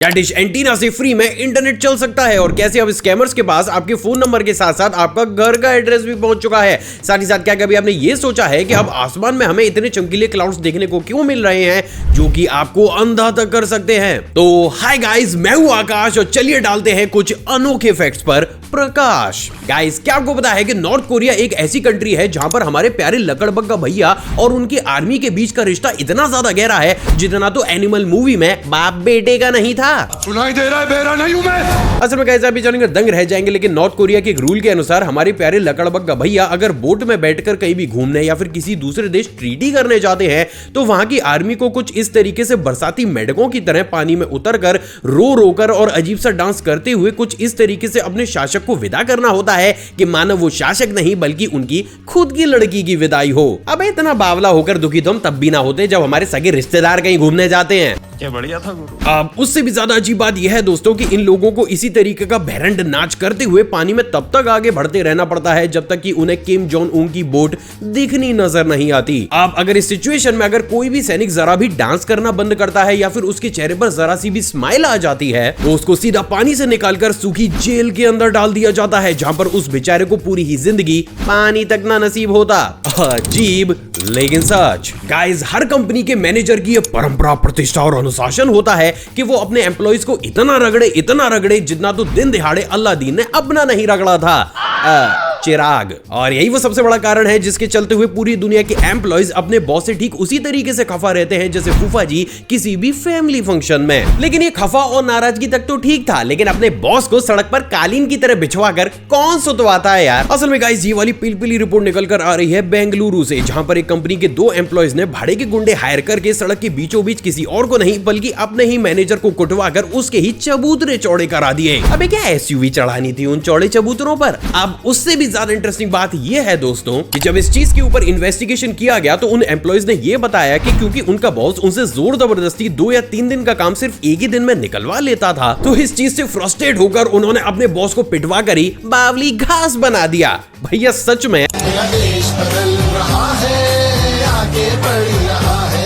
Dish antenna से free में internet चल सकता है और कैसे अब स्कैमर्स के पास आपके फोन नंबर के साथ साथ आपका घर का एड्रेस भी पहुंच चुका है। साथ ही साथ क्या कभी आपने ये सोचा है कि अब आसमान में हमें इतने चमकीले क्लाउड्स देखने को क्यों मिल रहे हैं जो कि आपको अंधा तक कर सकते हैं। तो हाय गाइस, मैं हूं आकाश और चलिए डालते हैं कुछ अनोखे फैक्ट्स पर प्रकाश। गाइस, क्या आपको पता है कि नॉर्थ कोरिया एक ऐसी कंट्री है जहां पर हमारे प्यारे लकड़बग्गा भैया और उनकी आर्मी के बीच का रिश्ता इतना ज्यादा गहरा है जितना तो एनिमल मूवी में बाप बेटे का नहीं था। सुनाई दे रहा है, बेरा नहीं हूं मैं। असल में कैसे अभी जानेंगे दंग रह जाएंगे, लेकिन नॉर्थ कोरिया के एक रूल के अनुसार हमारे प्यारे लकड़बग्गा भैया अगर बोट में बैठकर कहीं भी घूमने या फिर किसी दूसरे देश ट्रीटी करने जाते हैं तो वहां की आर्मी को कुछ इस तरीके से बरसाती मेढकों की तरह पानी में उतरकर रो रो कर और अजीब सा डांस करते हुए कुछ इस तरीके से अपने शासक को विदा करना होता है कि मानो वो शासक नहीं बल्कि उनकी खुद की लड़की की विदाई हो। अब इतना बावला होकर दुखी तो हम तब भी ना होते जब हमारे सगे रिश्तेदार कहीं घूमने जाते हैं। क्या बढ़िया था गुरु। अब उससे भी ज्यादा अजीब बात यह है दोस्तों कि इन लोगों को इसी तरीके का भेरंड नाच करते हुए पानी में तब तक आगे बढ़ते रहना पड़ता है जब तक कि उन्हें किम जोंग उन की बोट दिखनी नजर नहीं आती। अब अगर इस सिचुएशन में अगर कोई भी सैनिक जरा भी डांस करना बंद करता है या फिर उसके चेहरे पर जरा सी भी स्माइल आ जाती है तो उसको सीधा पानी से निकालकर सूखी जेल के अंदर डाल दिया जाता है, जहां पर उस बेचारे को पूरी ही जिंदगी पानी तक ना नसीब होता। अजीब लेकिन सच। गाइस, हर कंपनी के मैनेजर की ये परंपरा, प्रतिष्ठा और अनुशासन होता है कि वो अपने एम्प्लॉइज को इतना रगड़े जितना तो दिन दिहाड़े अल्लादीन ने अपना नहीं रगड़ा था, चिराग। और यही वो सबसे बड़ा कारण है जिसके चलते हुए पूरी दुनिया के एम्प्लॉइज अपने बॉस से ठीक उसी तरीके से खफा रहते हैं जैसे फूफा जी किसी भी फैमिली फंक्शन में। लेकिन ये खफा और नाराजगी तक तो ठीक था, लेकिन अपने बॉस को सड़क पर कालीन की तरह बिछवा कर कौन सुतवाता है यार। असल में गाइस, ये वाली पिलपिली रिपोर्ट निकल कर आ रही है बेंगलुरु से, जहां पर एक कंपनी के 2 एम्प्लॉइज ने भाड़े के गुंडे हायर करके सड़क के बीचों बीच किसी और को नहीं बल्कि अपने ही मैनेजर को कुटवा कर उसके ही चबूतरे चौड़े करा दिए। अबे क्या एसयूवी चढ़ानी थी उन चौड़े चबूतरों पर। अब उससे भी ज्यादा इंटरेस्टिंग बात यह है दोस्तों कि जब इस चीज के ऊपर इन्वेस्टिगेशन किया गया तो उन एम्प्लॉइज ने यह बताया कि क्योंकि उनका बॉस उनसे जोर जबरदस्ती 2 या 3 दिन का काम सिर्फ एक ही दिन में निकलवा लेता था, तो इस चीज से फ्रस्ट्रेट होकर उन्होंने अपने बॉस को पिटवा कर ही बावली घास बना दिया। भैया सच में देश बदल रहा है, आगे बढ़ रहा है।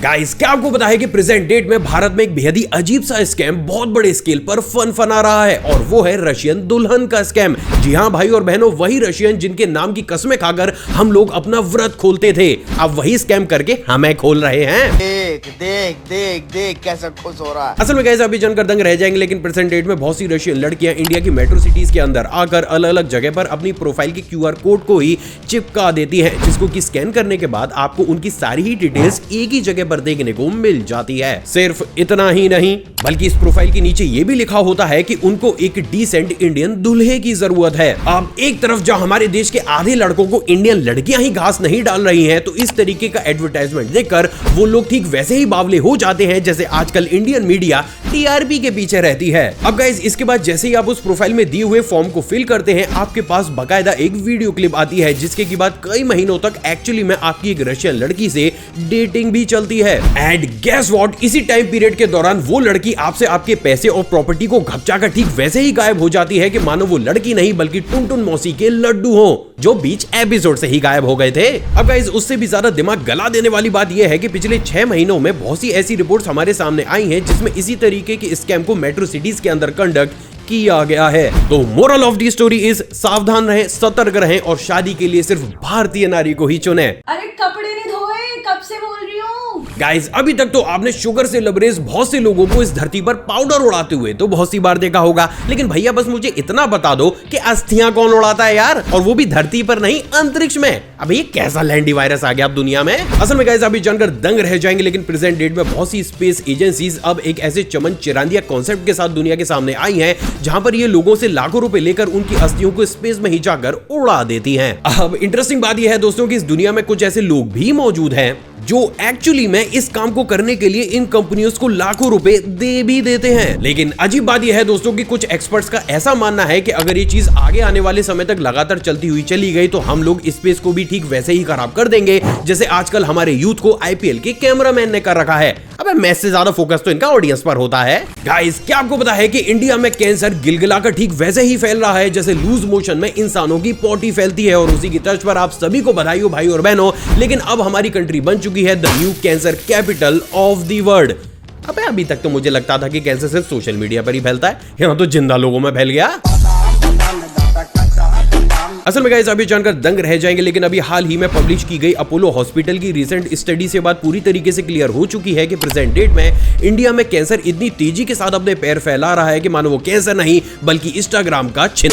गाइस, क्या आपको पता है कि प्रेजेंट डेट में भारत में एक बेहद ही अजीब सा स्कैम बहुत बड़े स्केल पर फना रहा है और वो है रशियन दुल्हन का स्कैम। जी हाँ भाई और बहनों, वही रशियन जिनके नाम की कसमें खाकर हम लोग अपना व्रत खोलते थे, अब वही स्कैम करके हमें खोल रहे हैं। देख देख देख देख कैसा खुश हो रहा है। असल में गाइस, अभी जानकर दंग रह जाएंगे, लेकिन प्रेजेंट डेट में बहुत सी रशियन लड़कियां इंडिया की मेट्रो सिटीज के अंदर आकर अलग अलग जगह पर अपनी प्रोफाइल के QR कोड को ही चिपका देती हैं, जिसको कि स्कैन करने के बाद आपको उनकी सारी ही डिटेल्स एक ही जगह पर देखने को मिल जाती है। सिर्फ इतना ही नहीं बल्कि इस प्रोफाइल के नीचे ये भी लिखा होता है कि उनको एक डिसेंट इंडियन दूल्हे की जरूरत है। अब एक तरफ जहां हमारे देश के आधे लड़कों को इंडियन लड़कियां ही घास नहीं डाल रही हैं, तो इस तरीके का एडवर्टाइजमेंट देखकर वो लोग ठीक वैसे ही बावले हो जाते हैं जैसे आजकल इंडियन मीडिया TRP के पीछे रहती है। अब गाइस, इसके बाद जैसे ही आप उस प्रोफाइल में दिए हुए फॉर्म को फिल करते हैं, आपके पास बकायदा एक वीडियो क्लिप आती है जिसके की बाद कई महीनों तक एक्चुअली में आपकी एक रशियन लड़की से डेटिंग भी चलती है। एंड गेस व्हाट, इसी टाइम पीरियड के दौरान वो लड़की आपसे आपके पैसे और प्रॉपर्टी को घपचाकर ठीक वैसे ही गायब हो जाती है कि मानो वो लड़की नहीं बल्कि टुनटुन मौसी के लड्डू हो जो बीच एपिसोड से ही गायब हो गए थे। अब गाइस, उससे भी ज्यादा दिमाग गला देने वाली बात यह है कि पिछले 6 महीनों में बहुत सी ऐसी रिपोर्ट्स हमारे सामने आई हैं जिसमें इसी तरीके के स्कैम को मेट्रो सिटीज के अंदर कंडक्ट किया गया है। तो moral of the story is सावधान रहें, सतर्क रहें और शादी के लिए सिर्फ भारतीय नारी को ही चुने। अरे कपड़े नहीं धोए, कब से बोल रही हूँ। गाइस, अभी तक तो आपने शुगर से लबरेज बहुत से लोगों को इस धरती पर पाउडर उड़ाते हुए तो बहुत सी बार देखा होगा, लेकिन भैया बस मुझे इतना बता दो कि अस्थियां कौन उड़ाता है यार, और वो भी धरती पर नहीं अंतरिक्ष में। अभी ये कैसा लैंडी वायरस आ गया अब दुनिया में। असल में गाइस, अभी जानकर दंग रह जाएंगे, लेकिन प्रेजेंट डेट में बहुत सी स्पेस एजेंसीज अब एक ऐसे चमन चिरांदिया कॉन्सेप्ट के साथ दुनिया के सामने आई हैं जहां पर ये लोगों से लाखों रुपए लेकर उनकी अस्थियों को स्पेस में ही जाकर उड़ा देती हैं। अब इंटरेस्टिंग बात यह है दोस्तों कि इस दुनिया में कुछ ऐसे लोग भी मौजूद हैं जो एक्चुअली में इस काम को करने के लिए इन कंपनियों को लाखों रुपए दे भी देते हैं। लेकिन अजीब बात यह है दोस्तों कि कुछ एक्सपर्ट्स का ऐसा मानना है कि अगर ये चीज आगे आने वाले समय तक लगातार चलती हुई चली गई तो हम लोग स्पेस को भी ठीक वैसे ही खराब कर देंगे जैसे आजकल हमारे यूथ को IPL के कैमरामैन ने कर रखा है। अबे मैच से ज्यादा फोकस तो इनका ऑडियंस पर होता है। गाइस, क्या आपको पता है कि इंडिया में कैंसर गिलगिलाकर ठीक वैसे ही फैल रहा है जैसे लूज मोशन में इंसानों की पॉटी फैलती है, और उसी की तर्ज पर आप सभी को बधाई हो भाई और बहनों, लेकिन अब हमारी कंट्री बन चुकी है the new cancer capital of the world. अबे अभी तक तो मुझे लगता था कि कैंसर सिर्फ सोशल मीडिया पर ही फैलता है, यहाँ तो जिंदा लोगों में फैल गया। असल में गाइस आप ये जानकर दंग रह जाएंगे, लेकिन अभी हाल ही में पब्लिश की गई अपोलो हॉस्पिटल की रिसेंट स्टडी से बात पूरी तरीके से क्लियर हो चुकी है कि प्रेजेंट डेट में इंडिया में कैंसर इतनी तेजी के साथ अपने पैर फैला रहा है कि मानो वो कैंसर नहीं बल्कि इंस्टाग्राम का छिन।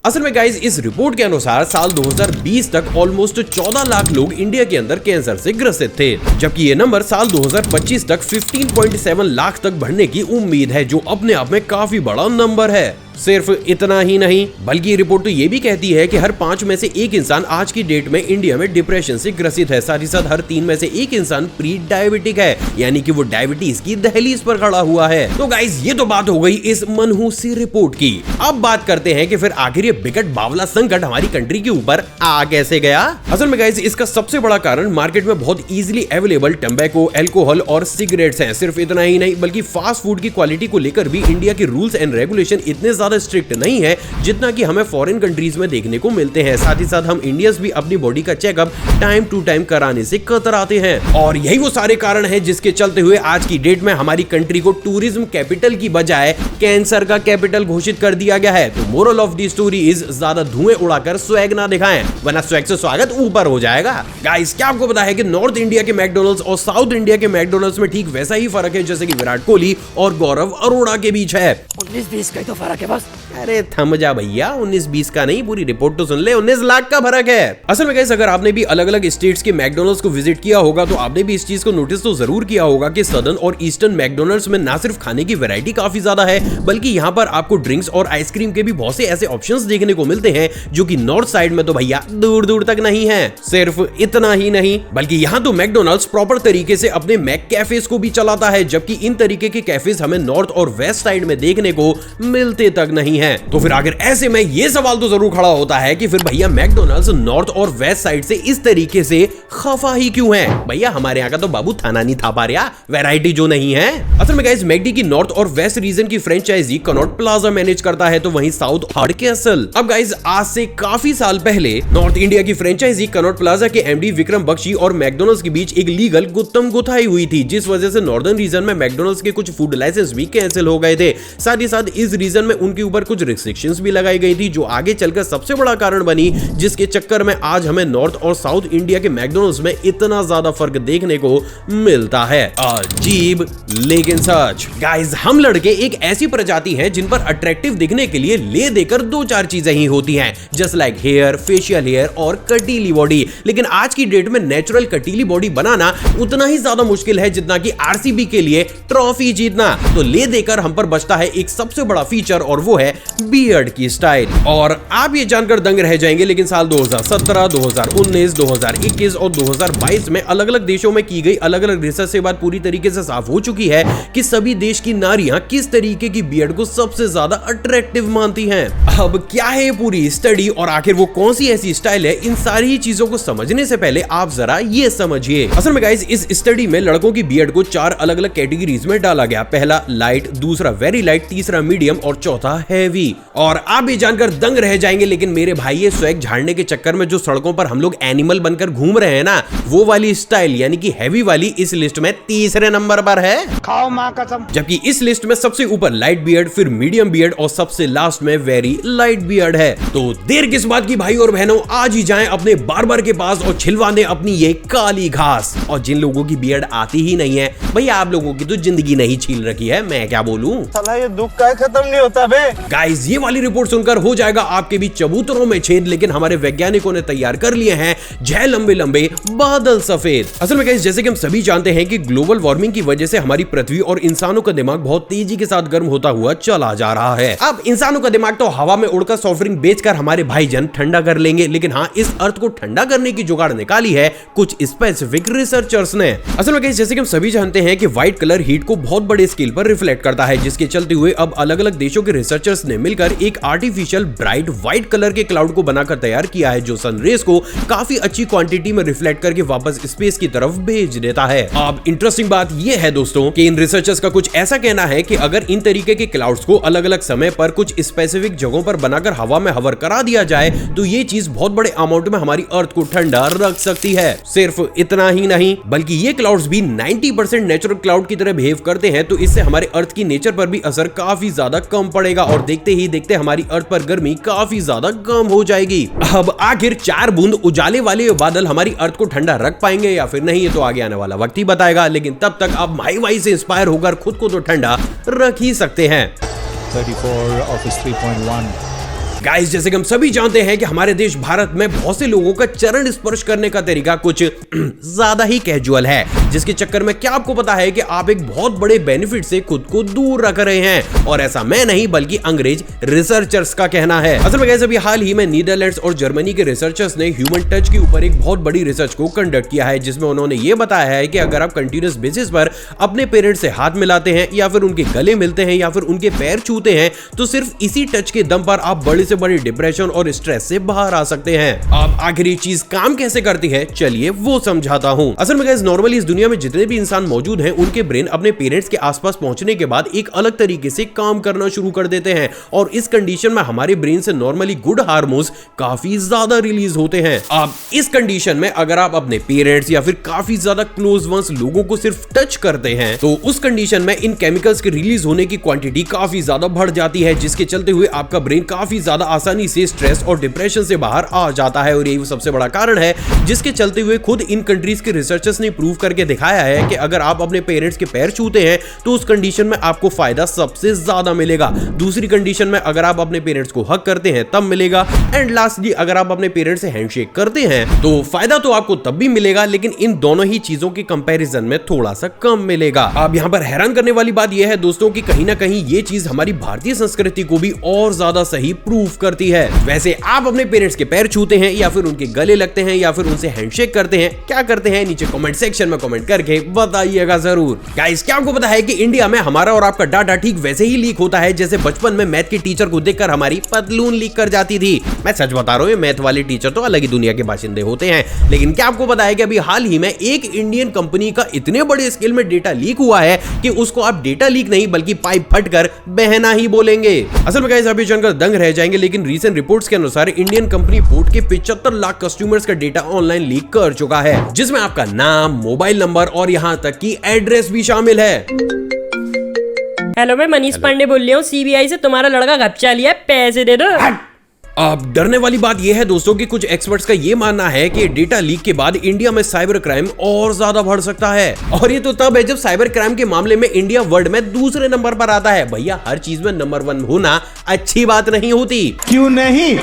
असल में गाइस इस रिपोर्ट के अनुसार साल 2020 तक ऑलमोस्ट 14 लाख लोग इंडिया के अंदर कैंसर से ग्रसित थे, जबकि ये नंबर साल 2025 तक 15.7 लाख तक बढ़ने की उम्मीद है, जो अपने आप में काफी बड़ा नंबर है। सिर्फ इतना ही नहीं बल्कि रिपोर्ट तो ये भी कहती है कि हर 5 में से 1 इंसान आज की डेट में इंडिया में डिप्रेशन से ग्रसित है। साथ ही साथ हर 3 में से 1 इंसान प्री डायबिटिक है, यानी कि वो डायबिटीज की दहलीज पर खड़ा हुआ है। तो गाइस ये तो बात हो गई इस मनहूसी रिपोर्ट की। अब बात करते हैं कि फिर आखिर ये बिकट बावला संकट हमारी कंट्री के ऊपर आ कैसे गया। असल में गाइस इसका सबसे बड़ा कारण मार्केट में बहुत इजीली अवेलेबल टंबैको, अल्कोहल और सिगरेट्स हैं। सिर्फ इतना ही नहीं बल्कि फास्ट फूड की क्वालिटी को लेकर भी इंडिया के रूल्स एंड रेगुलेशन इतने ज्यादा स्ट्रिक्ट नहीं है जितना कि हमें फॉरेन कंट्रीज में देखने को मिलते हैं। साथ ही साथ हम इंडियंस भी अपनी बॉडी का चेकअप टाइम टू टाइम कराने से कतराते हैं, और यही वो सारे कारण हैं जिसके चलते हुए आज की डेट में हमारी कंट्री को टूरिज्म कैपिटल की बजाय कैंसर का कैपिटल घोषित कर दिया गया है। तो moral of the story is ज्यादा धुएं उड़ाकर स्वैग ना दिखाएं, वरना स्वैग से स्वागत ऊपर हो जाएगा। गाइस क्या आपको पता है कि नॉर्थ इंडिया के मैकडॉनल्ड्स और साउथ इंडिया के मैकडॉनल्ड्स में ठीक वैसा ही फर्क है जैसे कि विराट कोहली और गौरव अरोड़ा के बीच है। 19-20 का ही तो फर्क है बस। अरे थम जा भैया, 19-20 का नहीं, पूरी रिपोर्ट तो सुन ले, 19 लाख का फर्क है। असल में गाइस अगर आपने भी अलग अलग स्टेट्स के मैकडॉनल्ड्स को विजिट किया होगा तो आपने भी इस चीज को नोटिस तो जरूर किया होगा कि सदर्न और ईस्टर्न मैकडॉनल्ड्स में ना सिर्फ खाने की वैरायटी काफी ज्यादा है बल्कि यहाँ पर आपको ड्रिंक्स और आइसक्रीम के भी बहुत से ऐसे ऑप्शंस देखने को मिलते हैं जो कि नॉर्थ साइड में तो भैया दूर दूर तक नहीं है। सिर्फ इतना ही नहीं बल्कि यहाँ तो मैकडॉनल्ड्स प्रॉपर तरीके से अपने मैक कैफेज को भी चलाता है, जबकि इन तरीके के कैफेज हमें नॉर्थ और वेस्ट साइड में देखने को मिलते तक नहीं है। तो फिर आखिर ऐसे में ये सवाल तो जरूर खड़ा होता है कि फिर भैया मैकडॉनल्ड्स नॉर्थ और वेस्ट साइड से इस तरीके से खफा ही क्यों है? भैया हमारे यहाँ का तो बाबू थाना नहीं था पा रहा, वैरायटी जो नहीं है। असल में गाइस मैकडी की नॉर्थ और वेस्ट रीजन की फ्रेंचाइजी कनॉट प्लाजा मैनेज करता है, तो वहीं साउथ हार्डकैसल। अब गाइस आज से काफी साल पहले नॉर्थ इंडिया की फ्रेंचाइजी कनॉट प्लाजा के एमडी विक्रम बख्शी और मैकडॉनल्ड्स के बीच एक लीगल गुत्थम गुथाई हुई थी, जिस वजह से नॉर्दर्न रीजन में मैकडॉनल्ड्स के कुछ फूड लाइसेंस भी कैंसिल हो गए थे। साथ ही साथ इस रीजन में उनके ऊपर कुछ रिस्ट्रिक्शंस भी लगाई गई थी, जो आगे चलकर सबसे बड़ा कारण बनी, जिसके चक्कर में आज हमें नॉर्थ और साउथ इंडिया के मैकडॉनल्ड्स में इतना ज्यादा फर्क देखने को मिलता है। अजीब लेकिन सच। गाइस हम लड़के एक ऐसी प्रजाति हैं जिन पर अट्रैक्टिव दिखने के लिए ले देकर 2-4 चीजें ही होती हैं, just like hair, facial hair और कटीली बॉडी। लेकिन आज की डेट में नेचुरल कटीली बॉडी बनाना उतना ही ज्यादा मुश्किल है जितना कि आरसीबी के लिए ट्रॉफी जीतना। तो ले देकर हम पर बचता है एक सबसे बड़ा फीचर, और वो है बियर्ड की स्टाइल। और आप ये जानकर दंग रह जाएंगे, लेकिन साल 2017, 2019, 2021 और 2022 में अलग अलग देशों में की गई अलग अलग रिसर्च से बात पूरी तरीके से साफ हो चुकी है कि सभी देश की नारियां किस तरीके की बियर्ड को सबसे ज्यादा अट्रैक्टिव मानती हैं। अब क्या है पूरी स्टडी और आखिर वो कौन सी ऐसी स्टाइल है, इन सारी चीजों को समझने से पहले आप जरा ये समझिए। असल में गाइस इस स्टडी में लड़कों की बियर्ड को 4 अलग अलग कैटेगरीज में डाला गया। पहला लाइट, दूसरा वेरी लाइट, तीसरा मीडियम और चौथा हैवी। और आप ये जानकर दंग रह जाएंगे, लेकिन मेरे भाई ये स्वैग झाड़ने के चक्कर में जो सड़कों पर हम लोग एनिमल बनकर घूम रहे हैं ना, वो वाली स्टाइल यानी कि हैवी वाली इस लिस्ट में तीसरे नंबर पर है। खाओ मां कसम। जबकि इस लिस्ट में सबसे ऊपर लाइट बियर्ड, फिर मीडियम बियर्ड और सबसे लास्ट में वेरी लाइट बियर्ड है। तो देर किस बात की भाई और बहनों, आज ही जाएं अपने बार्बर के पास और छिलवा दें अपनी ये काली घास। और जिन लोगों की बियर्ड आती ही नहीं है भैया, आप लोगों की तो जिंदगी नहीं छील रखी है, मैं क्या बोलूं। साला ये दुख का खत्म नहीं होता बे। गाइस ये वाली रिपोर्ट सुनकर हो जाएगा आपके भी चबूतरों में छेद, लेकिन हमारे वैज्ञानिकों ने तैयार कर लिए हैं जय लंबे लंबे बादल सफेद। असल में गाइस जैसे कि हम सभी जानते हैं कि ग्लोबल वार्मिंग की वजह से हमारी पृथ्वी और इंसानों का दिमाग बहुत तेजी के साथ गर्म होता हुआ चला जा रहा है। अब इंसानों का दिमाग तो हवा में उड़कर सॉफ्ट ड्रिंक बेचकर हमारे भाईजान ठंडा कर लेंगे, लेकिन हाँ इस अर्थ को ठंडा करने की जुगाड़ निकाली है कुछ स्पेसिफिक रिसर्चर्स ने। असल में गाइस जैसे कि हम सभी जानते हैं कि व्हाइट कलर हीट को बहुत बड़े स्केल पर रिफ्लेक्ट करता है, जिसके चलते हुए अब अलग अलग देशों के रिसर्चर्स ने मिलकर एक आर्टिफिशियल ब्राइट व्हाइट कलर के क्लाउड को बनाकर तैयार किया है जो सन रेज को काफी अच्छी क्वांटिटी में रिफ्लेक्ट करके वापस स्पेस की तरफ भेज देता है। अब इंटरेस्टिंग बात यह है दोस्तों कि इन रिसर्चर्स का कुछ ऐसा कहना है कि अगर इन तरीके के क्लाउड्स को अलग अलग समय पर कुछ स्पेसिफिक जगहों पर बनाकर हवा में हवर करा दिया जाए तो ये चीज बहुत बड़े अमाउंट में हमारी अर्थ को ठंडा रख सकती है। सिर्फ इतना ही नहीं बल्कि ये क्लाउड्स भी 90% नेचुरल क्लाउड की तरह बिहेव करते हैं, तो इससे हमारे अर्थ की नेचर पर भी असर काफी ज्यादा कम पड़ेगा और देखते ही देखते हमारी अर्थ पर गर्मी काफी ज्यादा कम हो जाएगी। अब आखिर 4 बूंद उजाले वाले बादल हमारी अर्थ को ठंडा रख पाएंगे या फिर नहीं, ये तो आगे आने वाला वक्त ही बताएगा। लेकिन तब तक आप माई वाई से इंस्पायर होकर खुद को तो ठंडा रख ही सकते हैं। 34 Office 3.1 गाइस, जैसे कि हम सभी जानते हैं कि हमारे देश भारत में बहुत से लोगों का चरण स्पर्श करने का तरीका कुछ ज्यादा ही कैजुअल है, जिसके चक्कर में क्या आपको पता है कि आप एक बहुत बड़े बेनिफिट से खुद को दूर रख रहे हैं। और ऐसा मैं नहीं बल्कि अंग्रेज रिसर्चर्स का कहना है। असल में गाइस, अभी हाल ही में नीदरलैंड्स और जर्मनी के रिसर्चर्स ने ह्यूमन टच के ऊपर एक बहुत बड़ी रिसर्च को कंडक्ट किया है, जिसमें उन्होंने ये बताया है कि अगर आप कंटिन्यूअस बेसिस पर अपने पेरेंट्स से हाथ मिलाते हैं या फिर उनके गले मिलते हैं या फिर उनके पैर छूते हैं तो सिर्फ इसी टच के दम पर आप बड़े से बड़ी डिप्रेशन और स्ट्रेस से बाहर आ सकते हैं। अब आखिर ये चीज काम कैसे करती है, चलिए वो समझाता हूं। असल में गाइस, नॉर्मली इस दुनिया में जितने भी इंसान मौजूद हैं उनके ब्रेन अपने पेरेंट्स के आसपास पहुंचने के बाद एक अलग तरीके से काम करना शुरू कर देते हैं और इस कंडीशन में हमारे ब्रेन से नॉर्मली गुड हार्मोन्स काफी ज्यादा रिलीज होते हैं। अब इस कंडीशन में अगर आप अपने पेरेंट्स या फिर काफी ज्यादा क्लोज वंस लोगों को सिर्फ टच करते हैं तो उस कंडीशन में इन केमिकल्स के रिलीज होने की क्वांटिटी काफी ज्यादा बढ़ जाती है, जिसके चलते हुए आपका ब्रेन काफी ज्यादा आसानी से स्ट्रेस और डिप्रेशन से बाहर आ जाता है। और यही सबसे बड़ा कारण है जिसके चलते हुए खुद इन कंट्रीज के रिसर्चर्स ने प्रूव करके दिखाया है कि अगर आप अपने पेरेंट्स के पैर छूते हैं तो उस कंडीशन में आपको फायदा सबसे ज्यादा मिलेगा। दूसरी कंडीशन में अगर आप अपने पेरेंट्स को हग करते हैं तब मिलेगा, एंड लास्टली अगर आप अपने पेरेंट्स से हैंडशेक करते हैं तो फायदा तो आपको तब भी मिलेगा, लेकिन इन दोनों ही चीजों के कंपैरिजन में थोड़ा सा कम मिलेगा। अब यहाँ पर हैरान करने वाली बात यह है दोस्तों कि कहीं ना कहीं ये चीज हमारी भारतीय संस्कृति को भी और ज्यादा सही प्रूव करती है। वैसे आप अपने पेरेंट्स के पैर छूते हैं या फिर उनके गले लगते हैं या फिर उनसे हैंडशेक करते हैं, क्या करते हैं नीचे कमेंट सेक्शन में कमेंट करके बताइएगा जरूर। गाइस, क्या आपको पता है कि इंडिया में हमारा और आपका डाटा ठीक वैसे ही लीक होता है जैसे बचपन में मैथ के टीचर को देखकर हमारी पतलून लीक कर जाती थी। मैं सच बता रहा हूँ, मैथ वाले टीचर तो अलग ही दुनिया के बाशिंदे होते हैं। लेकिन क्या आपको पता है कि अभी हाल ही में एक इंडियन कंपनी का इतने बड़े स्केल में डेटा लीक हुआ है कि उसको आप डेटा लीक नहीं बल्कि पाइप फटकर बहना ही बोलेंगे। असल में गाइस, आप ये जानकर दंग रह जाएंगे, लेकिन रीसेंट रिपोर्ट्स के अनुसार इंडियन कंपनी बोट के 75 लाख कस्टमर्स का डेटा ऑनलाइन लीक कर चुका है, जिसमें आपका नाम, मोबाइल नंबर और यहां तक कि एड्रेस भी शामिल है। हेलो, मैं मनीष पांडे बोल रही हूँ सीबीआई से। तुम्हारा लड़का घपचा लिया, पैसे दे दो। अब डरने वाली बात यह है दोस्तों कि कुछ एक्सपर्ट्स का यह मानना है कि डेटा लीक के बाद इंडिया में साइबर क्राइम और ज्यादा बढ़ सकता है। और ये तो तब है जब साइबर क्राइम के मामले में इंडिया वर्ल्ड में दूसरे नंबर पर आता है। भैया, हर चीज में नंबर 1 होना अच्छी बात नहीं होती। क्यों नहीं?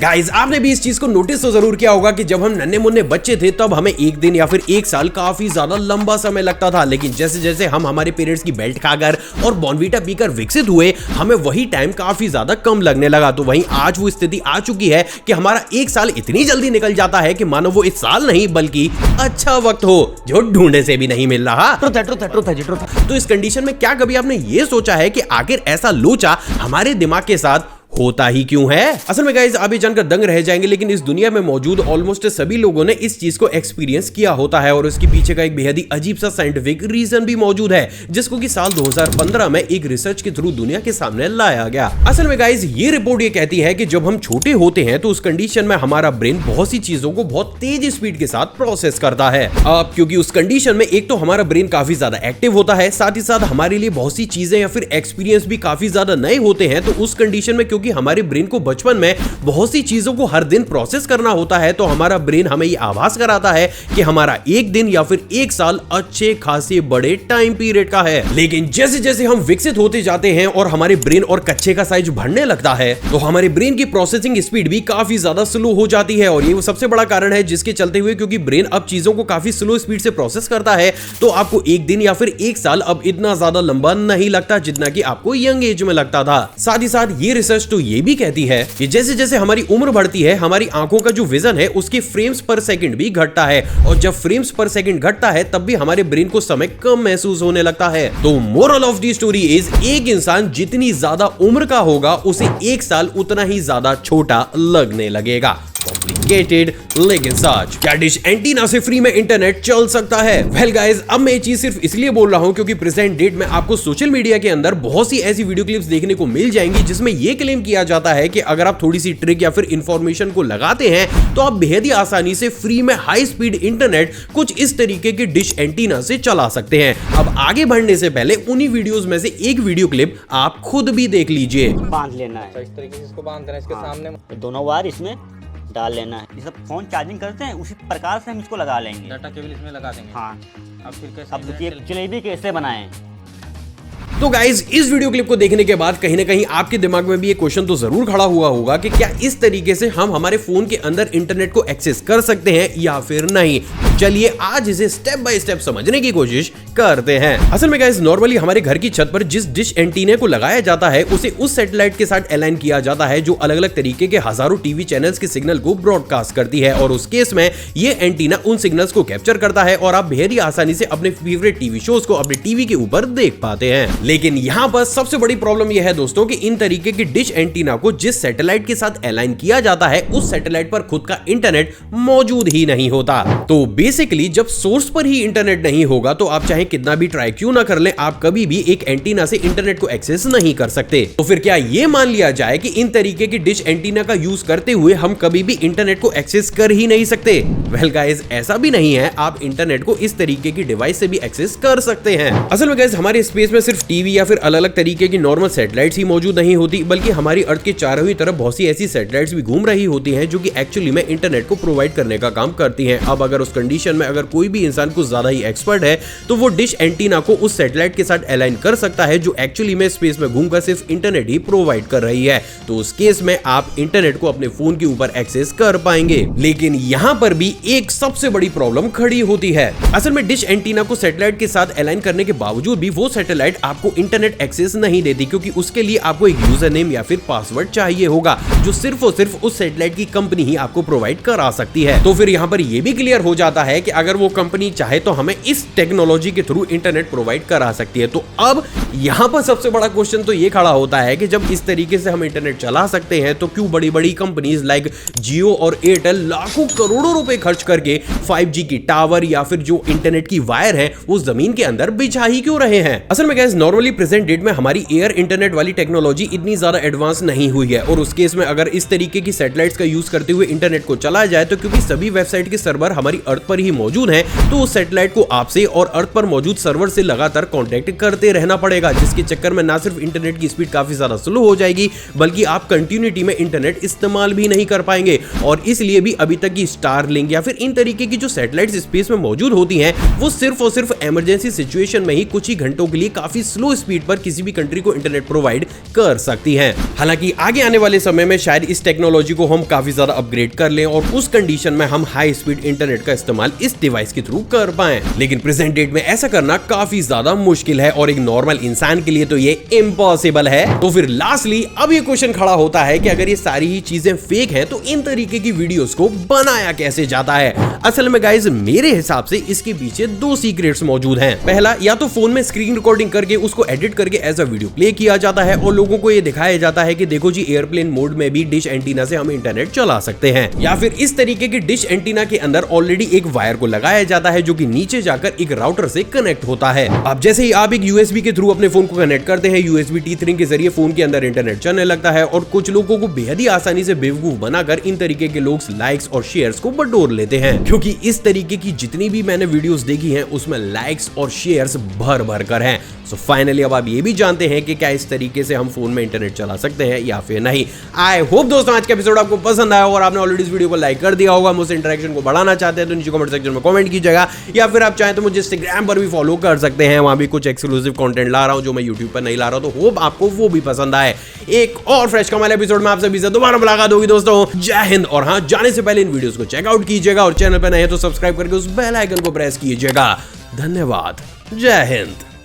गाइस, आपने भी इस चीज को नोटिस तो जरूर किया होगा कि जब हम नन्हे मुन्ने बच्चे थे तब हमें एक दिन या फिर एक साल काफी ज्यादा लंबा समय लगता था, लेकिन जैसे जैसे हम हमारे पेरेंट्स की बेल्ट खाकर और बॉर्नवीटा पीकर विकसित हुए, हमें वही टाइम काफी ज्यादा कम लगने लगा। तो वहीं आज वो स्थिति आ चुकी है कि हमारा एक साल इतनी जल्दी निकल जाता है कि मानो वो एक साल नहीं बल्कि अच्छा वक्त हो जो ढूंढने से भी नहीं मिल रहा। तो इस कंडीशन में क्या कभी आपने ये सोचा है कि आखिर ऐसा लोचा हमारे दिमाग के साथ होता ही क्यों है? असल में गाइस, आप ये जानकर दंग रह जाएंगे, लेकिन इस दुनिया में मौजूद ऑलमोस्ट सभी लोगों ने इस चीज को एक्सपीरियंस किया होता है और उसके पीछे का एक बेहद ही अजीब सा साइंटिफिक रीजन भी मौजूद है, जिसको कि साल 2015 में एक रिसर्च के थ्रू दुनिया के सामने लाया गया। असल में गाइस, ये रिपोर्ट ये कहती है कि जब हम छोटे होते हैं तो उस कंडीशन में हमारा ब्रेन बहुत सी चीजों को बहुत तेज स्पीड के साथ प्रोसेस करता है। अब क्योंकि उस कंडीशन में एक तो हमारा ब्रेन काफी ज्यादा एक्टिव होता है, साथ ही साथ हमारे लिए बहुत सी चीजें या फिर एक्सपीरियंस भी काफी ज्यादा नए होते हैं। तो उस कंडीशन में क्योंकि हमारे ब्रेन को बचपन में बहुत सी चीजों को हर दिन प्रोसेस करना होता है, तो हमारा ब्रेन हमें यह आभास कराता है कि हमारा एक दिन या फिर एक साल अच्छे खासे बड़े टाइम पीरियड का है। लेकिन जैसे जैसे हम विकसित होते जाते हैं और हमारे ब्रेन और कच्चे का साइज बढ़ने लगता है, तो हमारे ब्रेन की प्रोसेसिंग स्पीड भी काफी ज्यादा स्लो हो जाती है। और ये वो सबसे बड़ा कारण है जिसके चलते हुए क्योंकि ब्रेन अब चीजों को काफी स्लो स्पीड से प्रोसेस करता है, तो आपको एक दिन या फिर एक साल अब इतना ज्यादा लंबा नहीं लगता जितना कि आपको यंग एज में लगता था। साथ ही साथ ये रिसर्च दोस्तों ये भी कहती है कि जैसे जैसे हमारी उम्र बढ़ती है हमारी आंखों का जो विजन है उसके फ्रेम्स पर सेकंड भी घटता है, और जब फ्रेम्स पर सेकंड घटता है तब भी हमारे ब्रेन को समय कम महसूस होने लगता है। तो moral of the story is, एक इंसान जितनी ज्यादा उम्र का होगा उसे एक साल उतना ही ज्यादा छोटा लगने लगेगा। कॉम्प्लिकेटेड लेकिन सच। क्या डिश एंटीना से फ्री में इंटरनेट चल सकता है? वेल गाइस, अब मैं ये चीज सिर्फ इसलिए बोल रहा हूं क्योंकि प्रेजेंट डेट में आपको सोशल मीडिया के अंदर बहुत सी ऐसी वीडियो क्लिप्स देखने को मिल जाएंगी जिसमें यह क्लेम किया जाता है कि अगर आप थोड़ी सी ट्रिक या फिर इंफॉर्मेशन को लगाते हैं तो आप बेहद ही आसानी से फ्री में हाई स्पीड इंटरनेट कुछ इस तरीके के डिश एंटीना से चला सकते हैं। अब आगे बढ़ने से पहले उन्हीं वीडियोस में से एक वीडियो क्लिप आप खुद भी देख लीजिए। बांध लेना है इस तरीके से इसको बांध देना है, इसके सामने दोनों वायर इसमें डाल लेना है। ये सब फोन चार्जिंग करते हैं उसी प्रकार से हम इसको लगा लेंगे। डाटा केबल इसमें लगा देंगे। हाँ, अब फिर कैसे अब देखिए जलेबी कैसे बनाएं। तो गाइज, इस वीडियो क्लिप को देखने के बाद कहीं ना कहीं आपके दिमाग में भी एक क्वेश्चन तो जरूर खड़ा हुआ होगा कि क्या इस तरीके से हम हमारे फोन के अंदर इंटरनेट को एक्सेस कर सकते हैं या फिर नहीं। चलिए आज इसे स्टेप बाय स्टेप समझने की कोशिश करते हैं। असल में गाइज, नॉर्मली हमारे घर की छत पर जिस डिश एंटीना को लगाया जाता है उसे उस सैटेलाइट के साथ अलाइन किया जाता है जो अलग अलग तरीके के हजारों टीवी चैनल्स के सिग्नल को ब्रॉडकास्ट करती है, और उस केस में ये एंटीना उन सिग्नल्स को कैप्चर करता है और आप बेहद ही आसानी से अपने फेवरेट टीवी शोज को अपने टीवी के ऊपर देख पाते हैं। लेकिन यहाँ पर सबसे बड़ी प्रॉब्लम यह है दोस्तों कि इन तरीके की डिश एंटीना को जिस सैटेलाइट के साथ अलाइन किया जाता है उस सैटेलाइट पर खुद का इंटरनेट मौजूद ही नहीं होता। तो बेसिकली जब सोर्स पर ही इंटरनेट नहीं होगा तो आप चाहे कितना भी ट्राई क्यों ना कर लें, आप कभी भी एक एंटीना से इंटरनेट को एक्सेस नहीं कर सकते। तो फिर क्या यह मान लिया जाए कि इन तरीके की डिश एंटीना का यूज करते हुए हम कभी भी इंटरनेट को एक्सेस कर ही नहीं सकते? वेल गाइस, ऐसा भी नहीं है, आप इंटरनेट को इस तरीके की डिवाइस से भी एक्सेस कर सकते हैं। असल में गाइस, हमारे स्पेस में सिर्फ टीवी या फिर अलग अलग तरीके की नॉर्मल सैटेलाइट्स ही मौजूद नहीं होती, बल्कि हमारी अर्थ के चारों ही तरफ बहुत सी ऐसी सैटेलाइट्स भी घूम रही होती हैं जो कि एक्चुअली में इंटरनेट को प्रोवाइड करने का काम करती हैं। अब अगर उस कंडीशन में अगर कोई भी इंसान कुछ ज्यादा ही एक्सपर्ट है तो वो डिश एंटीना को उस सैटेलाइट के साथ अलाइन कर सकता है जो एक्चुअली में स्पेस में घूमकर सिर्फ इंटरनेट ही प्रोवाइड कर रही है। तो उस केस में आप इंटरनेट को अपने फोन के ऊपर एक्सेस कर पाएंगे। लेकिन यहां पर भी एक सबसे बड़ी प्रॉब्लम खड़ी होती है। असल में डिश एंटीना को सैटेलाइट के साथ अलाइन करने के बावजूद भी वो सैटेलाइट आपको इंटरनेट एक्सेस नहीं देती, क्योंकि उसके लिए आपको एक यूजर नेम या फिर पासवर्ड चाहिए होगा जो सिर्फ और सिर्फ उस सैटेलाइट की कंपनी ही आपको प्रोवाइड करा सकती है। तो फिर यहाँ पर यह भी क्लियर हो जाता है कि अगर वो कंपनी चाहे तो हमें इस टेक्नोलॉजी के थ्रू इंटरनेट प्रोवाइड करा सकती है। तो अब यहाँ पर सबसे बड़ा क्वेश्चन तो ये खड़ा होता है कि जब इस तरीके से हम इंटरनेट चला सकते हैं तो क्यों बड़ी बड़ी कंपनीज लाइक जियो और एयरटेल लाखों करोड़ों रुपए खर्च करके 5G की टावर या फिर जो इंटरनेट की वायर है वो जमीन के अंदर बिछा ही क्यों रहे हैं? असल में गाइस, नॉर्मली प्रेजेंट डेट में हमारी एयर इंटरनेट वाली टेक्नोलॉजी इतनी ज्यादा एडवांस नहीं हुई है, और उस केस में अगर इस तरीके की सैटेलाइट्स का यूज करते हुए इंटरनेट को चला जाए तो क्योंकि सभी वेबसाइट के सर्वर हमारी अर्थ पर ही मौजूद हैं, तो उस सैटेलाइट को आपसे और अर्थ पर मौजूद सर्वर से लगातार कांटेक्ट करते रहना पड़ेगा, जिसके चक्कर में ना सिर्फ इंटरनेट की स्पीड काफी ज्यादा स्लो हो जाएगी बल्कि आप कंटिन्यूटी में इंटरनेट इस्तेमाल भी नहीं कर पाएंगे। और इसलिए भी अभी तक की स्टारलिंक या फिर इन तरीके की जो सैटेलाइट्स स्पेस में मौजूद होती हैं वो सिर्फ और सिर्फ इमरजेंसी सिचुएशन में ही कुछ ही घंटों के लिए काफी स्लो स्पीड पर किसी भी कंट्री को इंटरनेट प्रोवाइड कर सकती हैं। हालांकि आगे आने वाले समय में शायद इस टेक्नोलॉजी को हम काफी ज्यादा अपग्रेड कर लें और उस कंडीशन में हम हाई स्पीड इंटरनेट का इस्तेमाल इस डिवाइस के थ्रू कर पाएं। लेकिन प्रेजेंट डेट में ऐसा करना काफी ज्यादा मुश्किल है और एक नॉर्मल इंसान के लिए तो ये इम्पॉसिबल है। तो फिर लास्टली अब ये क्वेश्चन खड़ा होता है कि अगर ये सारी ही चीजें फेक हैं तो इन तरीके की वीडियोस को बनाया कैसे जाता है? असल में गाइस, मेरे हिसाब से इसके पीछे दो सीक्रेट्स मौजूद हैं। पहला, या तो फोन में स्क्रीन रिकॉर्डिंग करके उसको एडिट करके एज अ वीडियो प्ले किया जाता है और लोगों को ये दिखाया जाता है कि देखो जी, एयरप्लेन मोड में भी डिश एंटीना से हम इंटरनेट चला सकते हैं। या फिर इस तरीके की डिश एंटीना के अंदर ऑलरेडी एक वायर को लगाया जाता है जो कि नीचे जाकर एक राउटर से कनेक्ट होता है। अब जैसे ही आप एक यूएसबी के थ्रू अपने फोन को कनेक्ट करते हैं, यूएसबी T3 के जरिए फोन के अंदर इंटरनेट चलने लगता है और कुछ लोगों को बेहद ही आसानी से बेवकूफ बनाकर इन तरीके के लोग लाइक्स और शेयर्स को बटोर लेते हैं, क्योंकि इस तरीके की जितनी भी मैंने वीडियोस देखी हैं उसमें लाइक्स और शेयर्स भर भर कर हैं। सो फाइनली अब आप ये भी जानते हैं कि क्या इस तरीके से हम फोन में इंटरनेट चला सकते हैं या फिर नहीं। आई होप दोस्तों आज का एपिसोड आपको पसंद आया और आपने ऑलरेडी इस वीडियो को लाइक कर दिया होगा। मुझसे इंटरेक्शन को बढ़ाना चाहते हैं तो नीचे कमेंट सेक्शन में कमेंट कीजिएगा, या फिर आप चाहें तो मुझे इंस्टाग्राम पर भी फॉलो कर सकते हैं। वहां भी कुछ एक्सक्लूसिव कंटेंट ला रहा हूं जो मैं यूट्यूब पर नहीं ला रहा हूं, तो होप आपको वो भी पसंद आए। एक और फ्रेश कमाल एपिसोड में आप सभी से दोबारा मुलाकात होगी दोस्तों। जय हिंद। और हाँ, जाने से पहले इन वीडियोस को चेकआउट कीजिएगा और चैनल पर नए हैं तो सब्सक्राइब करके उस बेल आइकन को प्रेस कीजिएगा। धन्यवाद। जय हिंद।